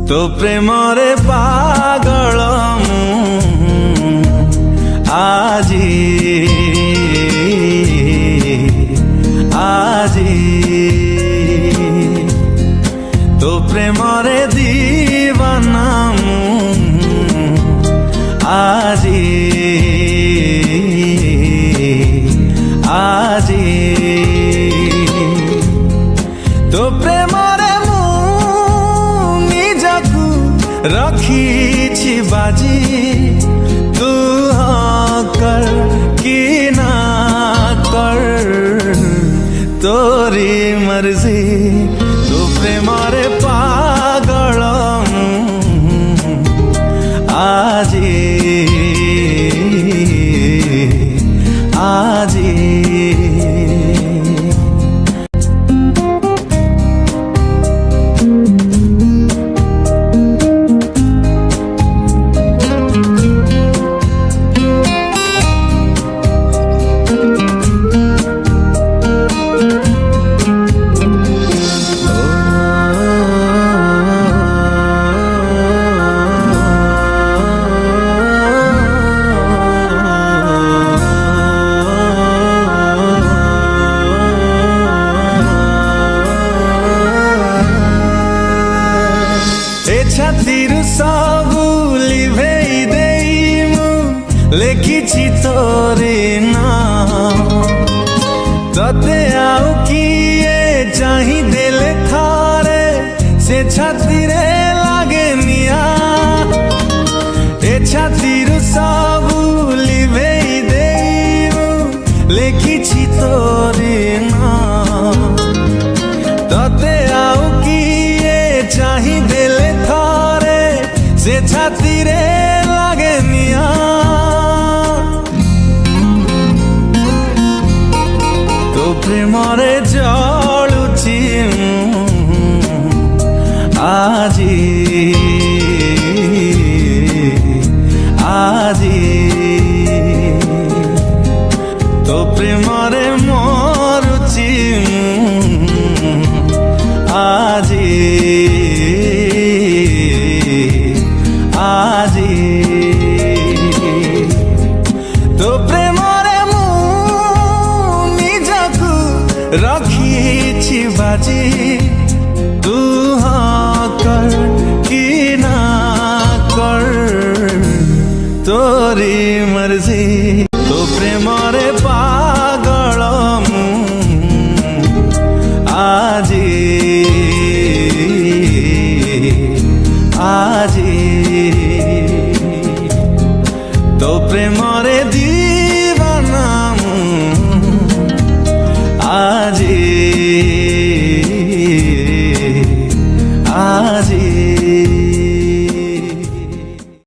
तो प्रेमरे पागल आजी आजी तो प्रेमरे दीवाना आजी आजी तो प्रेमरे रखी बाजी तू हाँ कर कि ना कर तोरी मर्जी तू प्रेमरे पागल आजी आजी छातिर सबु लिभेई देइमु लेखिछि तोरे नाम तते आउ किए चाहि देले थारे से छातिरे लागे निया ए छातिर सबु लिभेई देइमु लेखिछि तोरे नाम तते आउ किए चाहि देले से छातिरे लागे निया तो प्रेमरे जलुछि आजी आजी तो प्रेमरे मरुछि आजी आजी तो प्रेमरे मु निजकु रखिछि बाजी तू हाँ कर कि ना कर तोरी मर्जी तो प्रेमरे पागल आजी आजी तो प्रेमरे दी